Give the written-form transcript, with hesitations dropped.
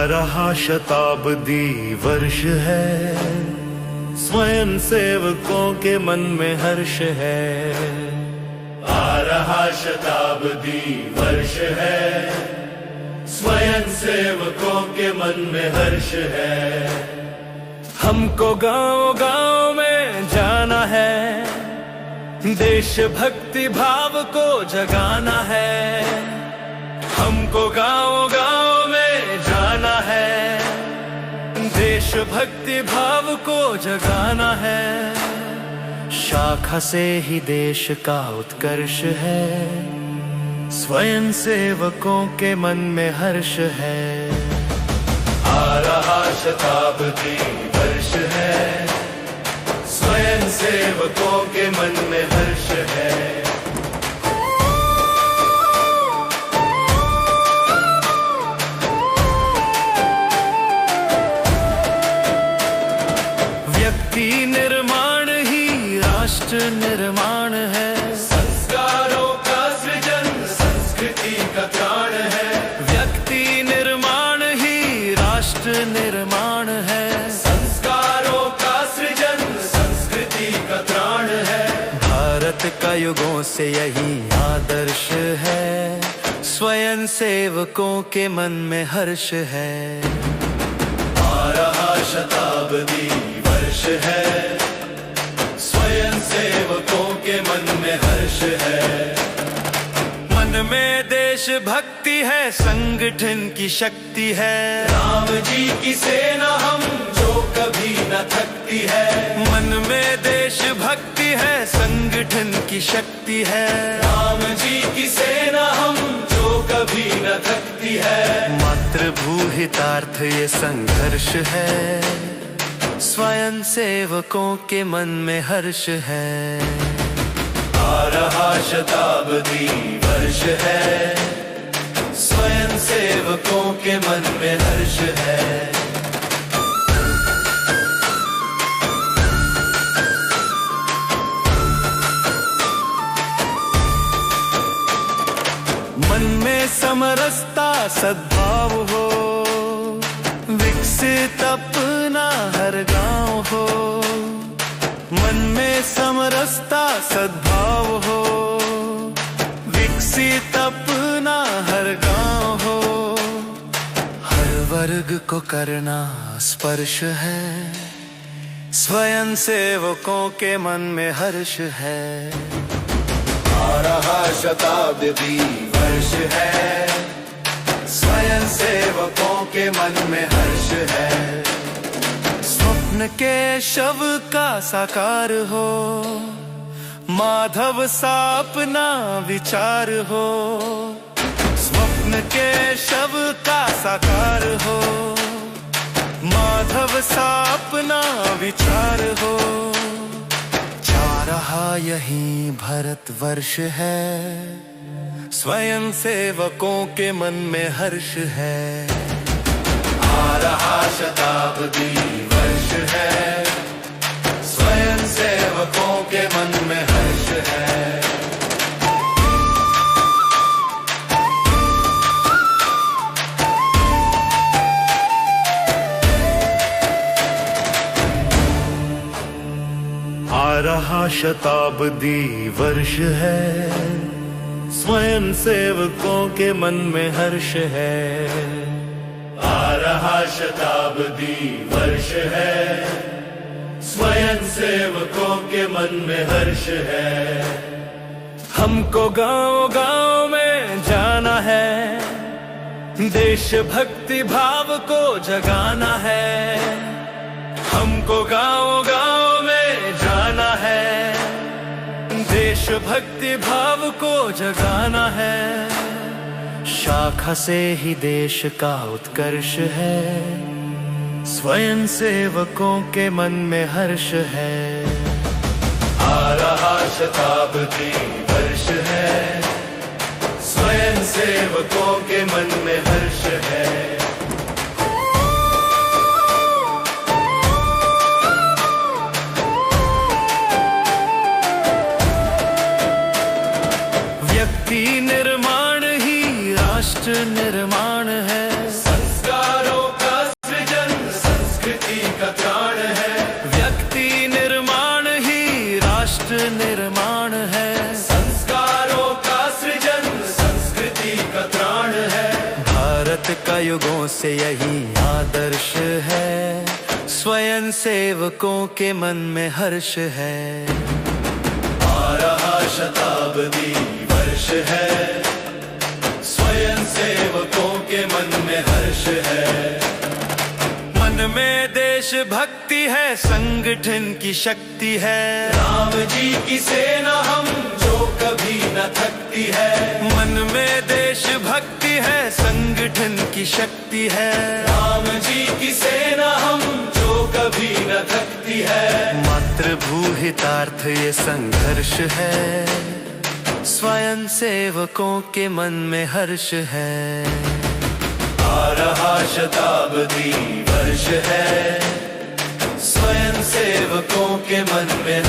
रहा शताब्दी वर्ष है, स्वयं सेवकों के मन में हर्ष है। आ रहा शताब्दी वर्ष है, स्वयं सेवकों के मन में हर्ष है। हमको गांव गांव में जाना है, देशभक्ति भाव को जगाना है। हमको गांव गांव में जाना है, देशभक्ति भाव को जगाना है। शाखा से ही देश का उत्कर्ष है, स्वयं सेवकों के मन में हर्ष है। आ रहा शताब्दी वर्ष है, स्वयं सेवकों के मन में हर्ष है। व्यक्ति निर्माण ही राष्ट्र निर्माण है, संस्कारों का सृजन संस्कृति का प्राण है। व्यक्ति निर्माण ही राष्ट्र निर्माण है, संस्कारों का सृजन संस्कृति का प्राण है। भारत का युगों से यही आदर्श है, स्वयं सेवकों के मन में हर्ष है। आ रहा शताब्दी वर्ष है, स्वयं सेवकों के मन में हर्ष है। मन में देशभक्ति है, संगठन की शक्ति है। राम जी की सेना हम जो कभी न थकती है। मन में देशभक्ति है, संगठन की शक्ति है। राम जी की सेना हम जो कभी न थकती है। मातृभू हितार्थ ये संघर्ष है, स्वयं सेवकों के मन में हर्ष है। आ रहा शताब्दी वर्ष है, स्वयं सेवकों के मन में हर्ष है। मन में समरसता सद्भाव हो, विकसित अपना हर गांव हो। मन में समरसता सद्भाव हो, विकसित अपना हर गांव हो। हर वर्ग को करना स्पर्श है, स्वयं सेवकों के मन में हर्ष है। आ रहा शताब्दी वर्ष है, स्वयं सेवकों के मन में हर्ष है। स्वप्न के शव का साकार हो, माधव सा अपना विचार हो। स्वप्न के शव का साकार हो, माधव सा अपना विचार हो। जा रहा यही भारतवर्ष है, स्वयं सेवकों के मन में हर्ष है। आ रहा शताब्दी वर्ष है, स्वयं सेवकों के मन में हर्ष है। आ रहा शताब्दी वर्ष है, स्वयं सेवकों के मन में हर्ष है। आ रहा शताब्दी वर्ष है, स्वयं सेवकों के मन में हर्ष है। हमको गांव गांव में जाना है, देशभक्ति भाव को जगाना है। हमको गांव गांव में जाना है, देशभक्ति भाव को जगाना है। शाखा से ही देश का उत्कर्ष है, स्वयं सेवकों के मन में हर्ष है। आ रहा शताब्दी वर्ष है, स्वयं सेवकों के मन में हर्ष है। व्यक्ति निर्माण ही राष्ट्र निर्माण है, संस्कारों युगों से यही आदर्श है, स्वयं सेवकों के मन में हर्ष है। आ रहा शताब्दी वर्ष है, स्वयं सेवकों के मन में हर्ष है। मन में देश भक्ति है, संगठन की शक्ति है, राम जी की सेना हम जो कभी न थकती है। मन में देश भक्ति है, संगठन की शक्ति है, राम जी की सेना हम जो कभी न थकती है। मातृभू हितार्थ ये संघर्ष है, स्वयं सेवकों के मन में हर्ष है। आ रहा शताब्दी वर्ष है, स्वयं सेवकों के मन में